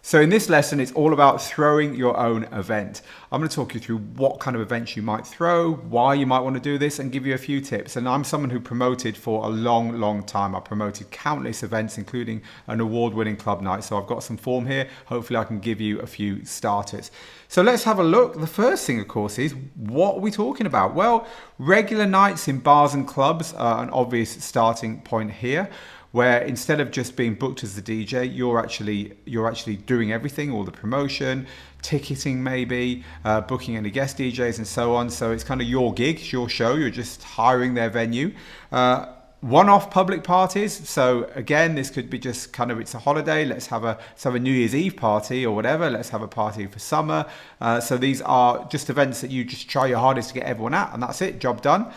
So in this lesson, it's all about throwing your own event. I'm going to talk you through what kind of events you might throw, why you might want to do this, and give you a few tips. And I'm someone who promoted for a long time. I promoted countless events, including an award-winning club night. So I've got some form here. Hopefully I can give you a few starters. So let's have a look. The first thing, of course, is what are we talking about? Well, regular nights in bars and clubs are an obvious starting point here, where instead of just being booked as the DJ, you're actually doing everything, all the promotion, ticketing maybe, booking any guest DJs and so on. So it's kind of your gig, it's your show, you're just hiring their venue. One-off public parties. So again, this could be just kind of, it's a holiday, let's have a New Year's Eve party or whatever, let's have a party for summer. So these are just events that you just try your hardest to get everyone at, and that's it, job done.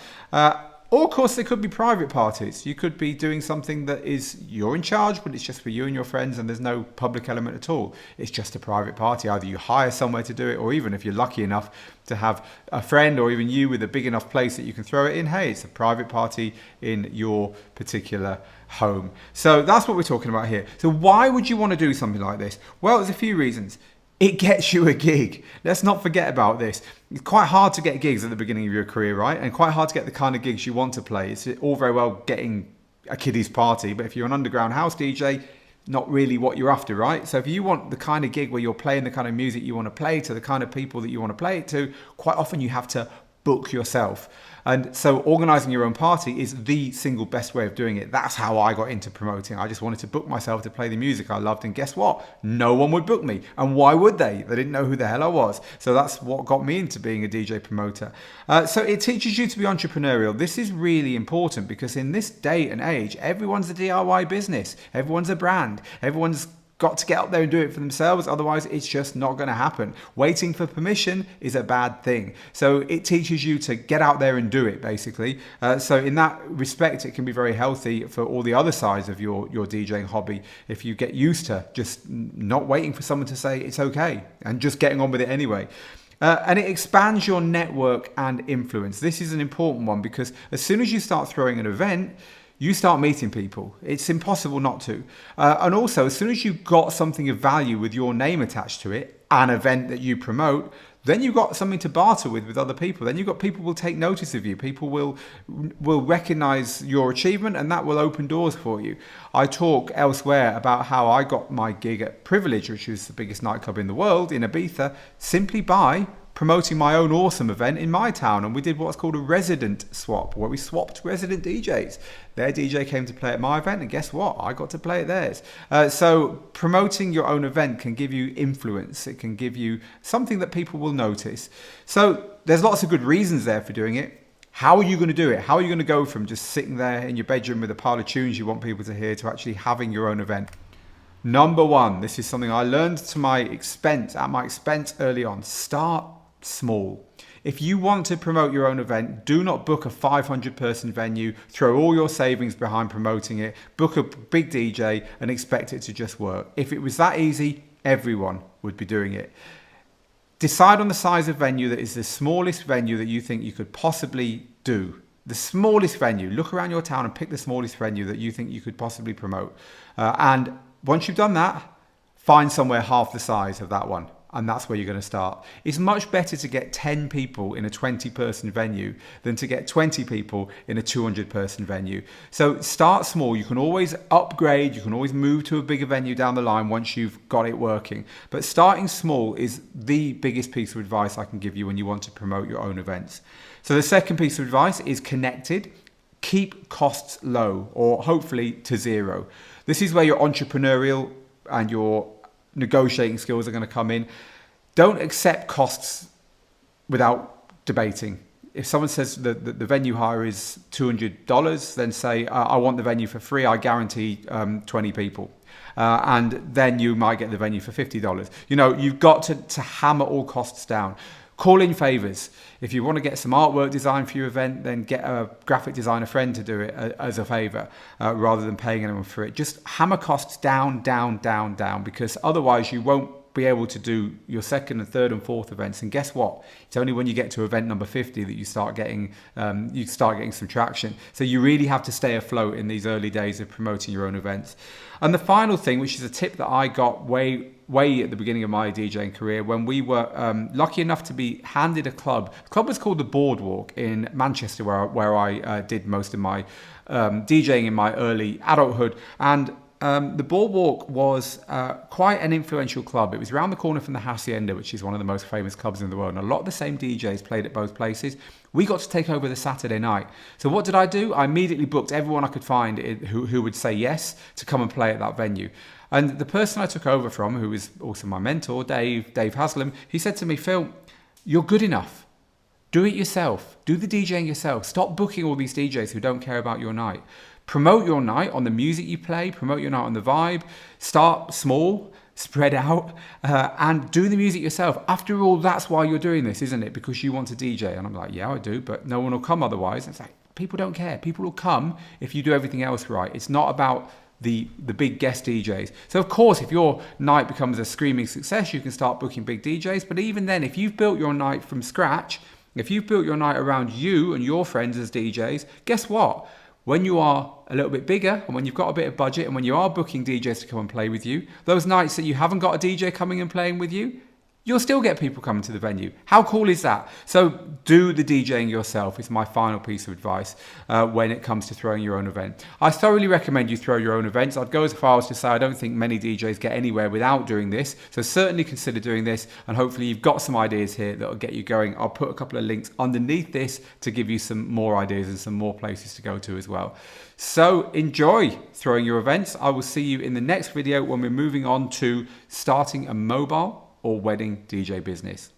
Or, of course, there could be private parties. You could be doing something that is you're in charge, but it's just for you and your friends, and there's no public element at all. It's just a private party. Either you hire somewhere to do it, or even if you're lucky enough to have a friend or even you with a big enough place that you can throw it in, hey, it's a private party in your particular home. So that's what we're talking about here. So why would you want to do something like this? Well, there's a few reasons. It gets you a gig. Let's not forget about this. It's quite hard to get gigs at the beginning of your career, right? And quite hard to get the kind of gigs you want to play. It's all very well getting a kiddie's party, but if you're an underground house DJ, not really what you're after, right? So if you want the kind of gig where you're playing the kind of music you want to play to the kind of people that you want to play it to, quite often you have to book yourself. And so organizing your own party is the single best way of doing it. That's how I got into promoting. I just wanted to book myself to play the music I loved, and guess what? No one would book me. And why would they? They didn't know who the hell I was. So that's what got me into being a DJ promoter. So it teaches you to be entrepreneurial. This is really important because in this day and age, everyone's a DIY business. Everyone's a brand. Everyone's got to get up there and do it for themselves, otherwise it's just not going to happen. Waiting for permission is a bad thing. So it teaches you to get out there and do it, basically. So in that respect, it can be very healthy for all the other sides of your DJing hobby if you get used to just not waiting for someone to say it's okay and just getting on with it anyway. And it expands your network and influence. This is an important one because as soon as you start throwing an event, you start meeting people. It's impossible not to. And also, as soon as you've got something of value with your name attached to it, an event that you promote, then you've got something to barter with other people. Then you've got people who will take notice of you. People will recognize your achievement, and that will open doors for you. I talk elsewhere about how I got my gig at Privilege, which is the biggest nightclub in the world, in Ibiza, simply by promoting my own awesome event in my town. And we did what's called a resident swap, where we swapped resident DJs. Their DJ came to play at my event, and guess what? I got to play at theirs. So promoting your own event can give you influence. It can give you something that people will notice. So there's lots of good reasons there for doing it. How are you going to do it? How are you going to go from just sitting there in your bedroom with a pile of tunes you want people to hear to actually having your own event? Number one, this is something I learned at my expense early on. Start small. If you want to promote your own event, do not book a 500-person venue, throw all your savings behind promoting it, book a big DJ and expect it to just work. If it was that easy, everyone would be doing it. Decide on the size of venue that is the smallest venue that you think you could possibly do. The smallest venue. Look around your town and pick the smallest venue that you think you could possibly promote. And once you've done that, find somewhere half the size of that one. And that's where you're going to start. It's much better to get 10 people in a 20-person venue than to get 20 people in a 200-person venue. So start small. You can always upgrade. You can always move to a bigger venue down the line once you've got it working. But starting small is the biggest piece of advice I can give you when you want to promote your own events. So the second piece of advice is connected. Keep costs low, or hopefully to zero. This is where your entrepreneurial and your negotiating skills are going to come in. Don't accept costs without debating. If someone says the venue hire is $200, then say, I want the venue for free. I guarantee 20 people. And then you might get the venue for $50. You know, you've got to hammer all costs down. Call in favors. If you want to get some artwork designed for your event, then get a graphic designer friend to do it as a favor rather than paying anyone for it. Just hammer costs down, because otherwise you won't be able to do your second and third and fourth events. And guess what? It's only when you get to event number 50 that you start getting some traction. So you really have to stay afloat in these early days of promoting your own events. And the final thing, which is a tip that I got way at the beginning of my DJing career, when we were lucky enough to be handed a club. The club was called the Boardwalk in Manchester, where I did most of my DJing in my early adulthood. And the Boardwalk was quite an influential club. It was around the corner from the Hacienda, which is one of the most famous clubs in the world. And a lot of the same DJs played at both places. We got to take over the Saturday night. So what did I do? I immediately booked everyone I could find who would say yes to come and play at that venue. And the person I took over from, who was also my mentor, Dave Haslam, he said to me, Phil, you're good enough. Do it yourself. Do the DJing yourself. Stop booking all these DJs who don't care about your night. Promote your night on the music you play. Promote your night on the vibe. Start small, spread out, and do the music yourself. After all, that's why you're doing this, isn't it? Because you want to DJ. And I'm like, yeah, I do, but no one will come otherwise. It's like, people don't care. People will come if you do everything else right. It's not about the big guest DJs. So of course, if your night becomes a screaming success, you can start booking big DJs. But even then, if you've built your night from scratch, if you've built your night around you and your friends as DJs, guess what? When you are a little bit bigger and when you've got a bit of budget and when you are booking DJs to come and play with you, those nights that you haven't got a DJ coming and playing with you, you'll still get people coming to the venue. How cool is that? So do the DJing yourself is my final piece of advice when it comes to throwing your own event. I thoroughly recommend you throw your own events. I'd go as far as to say I don't think many DJs get anywhere without doing this. So certainly consider doing this, and hopefully you've got some ideas here that will get you going. I'll put a couple of links underneath this to give you some more ideas and some more places to go to as well. So enjoy throwing your events. I will see you in the next video when we're moving on to starting a mobile or wedding DJ business.